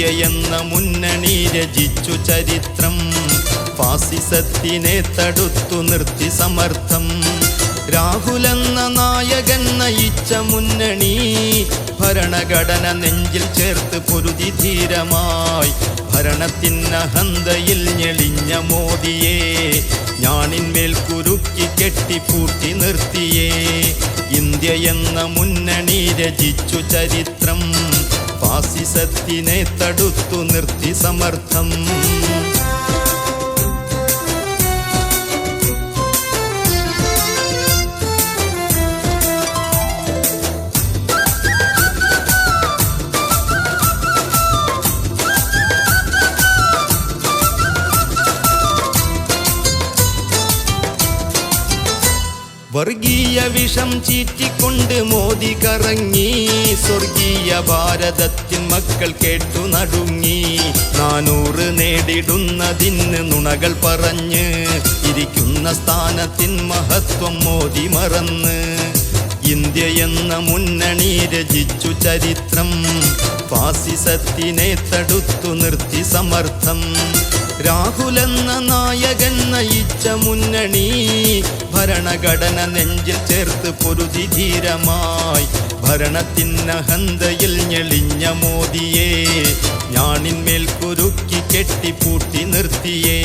India എന്ന മുന്നണി രചിച്ചു ചരിത്രം. ഫാസിസത്തിനെ തടുത്തു നിർത്തി സമർത്ഥം. രാഹുലെന്ന നായകൻ നയിച്ച മുന്നണി ഭരണഘടന നെഞ്ചിൽ ചേർത്ത് പൊരുതി ധീരമായി. ഭരണത്തിനഹന്തയിൽ ഞെളിഞ്ഞ മോദിയെ ഞാണിന്മേൽ കുരുക്കി കെട്ടിപ്പൂട്ടി നിർത്തിയേ. ഇന്ത്യ എന്ന മുന്നണി രചിച്ചു ചരിത്രം. ഫാസിസത്തിനെ തടുത്തു നിർത്തി സമർത്ഥം. വർഗീയ വിഷം ചീറ്റിക്കൊണ്ട് മോദി കറങ്ങി. സ്വർഗീയ ഭാരതത്തിൻ മക്കൾ കേട്ടു നടുങ്ങി. 400 നേടിടുന്നതിന് നുണകൾ പറഞ്ഞ് ഇരിക്കുന്ന സ്ഥാനത്തിൻ മഹത്വം മോദി മറന്ന്. ഇന്ത്യ എന്ന മുന്നണി രചിച്ചു ചരിത്രം. ഫാസിസത്തിനെ തടുത്തു നിർത്തി സമർത്ഥം. രാഹുലെന്ന നായകൻ നയിച്ച മുന്നണി ഭരണഘടന നെഞ്ചിൽ ചേർത്ത് പൊരുതി ധീരമായി. ഭരണത്തിനഹന്തയിൽ ഞെളിഞ്ഞ മോദിയെ ഞാണിന്മേൽ കുരുക്കി കെട്ടിപ്പൂട്ടി നിർത്തിയേ.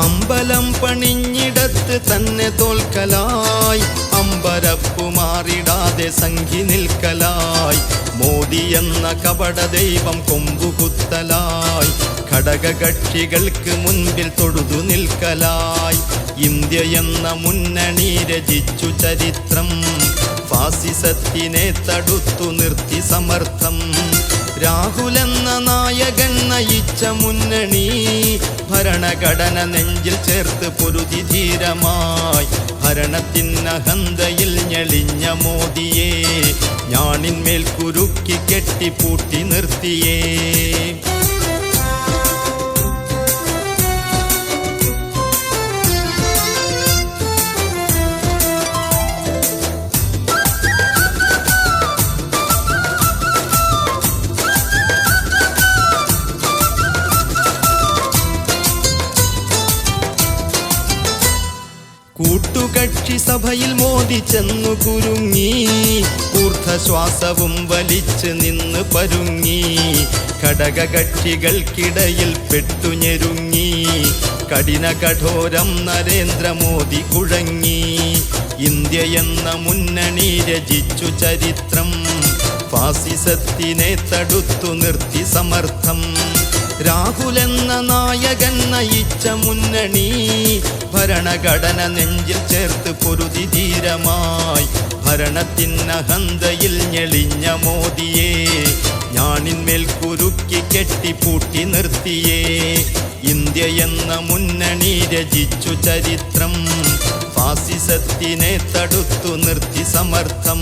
അമ്പലം പണിഞ്ഞിടത്ത് തന്നെ തോൽക്കലായി. അമ്പരപ്പു മാറിടാതെ സംഘി നിൽക്കലായി. മോദി എന്ന കപട ദൈവം കൊമ്പുകുത്തലായി. ഘടകകക്ഷികൾക്ക് മുൻപിൽ തൊഴുതു നിൽക്കലായി. ഇന്ത്യ എന്ന മുന്നണി രചിച്ചു ചരിത്രം. ഫാസിസത്തിനെ തടുത്തു നിർത്തി സമർത്ഥം. രാഹുലെന്ന നായകൻ നയിച്ച മുന്നണി ഭരണഘടന നെഞ്ചിൽ ചേർത്ത് പൊരുതി ധീരമായി. ഭരണത്തിനഹന്തയിൽ ഞെളിഞ്ഞ മോദിയെ ഞാണിന്മേൽ കുരുക്കി കെട്ടിപ്പൂട്ടി നിർത്തിയേ. കൂട്ടുകക്ഷി സഭയിൽ മോദി ചെന്നു കുരുങ്ങി. ഊർധ്വശ്വാസവും വലിച്ച് നിന്ന് പരുങ്ങി. ഘടകകക്ഷികൾക്കിടയിൽ പെട്ടുഞെരുങ്ങി. കഠിന കഠോരം നരേന്ദ്രമോദി കുഴങ്ങി. ഇന്ത്യ എന്ന മുന്നണി രചിച്ചു ചരിത്രം. ഫാസിസത്തിനെ തടുത്തു നിർത്തി സമർത്ഥം. രാഹുലെന്ന നായകൻ നയിച്ച മുന്നണി ഭരണഘടന നെഞ്ചിൽ ചേർത്ത് പൊരുതി ധീരമായി. ഭരണത്തിനഹന്തയിൽ ഞെളിഞ്ഞ മോദിയെ ഞാണിന്മേൽ കുരുക്കി കെട്ടിപ്പൂട്ടി നിർത്തിയേ. ഇന്ത്യ എന്ന മുന്നണി രചിച്ചു ചരിത്രം. ഫാസിസത്തിനെ തടുത്തു നിർത്തി സമർത്ഥം.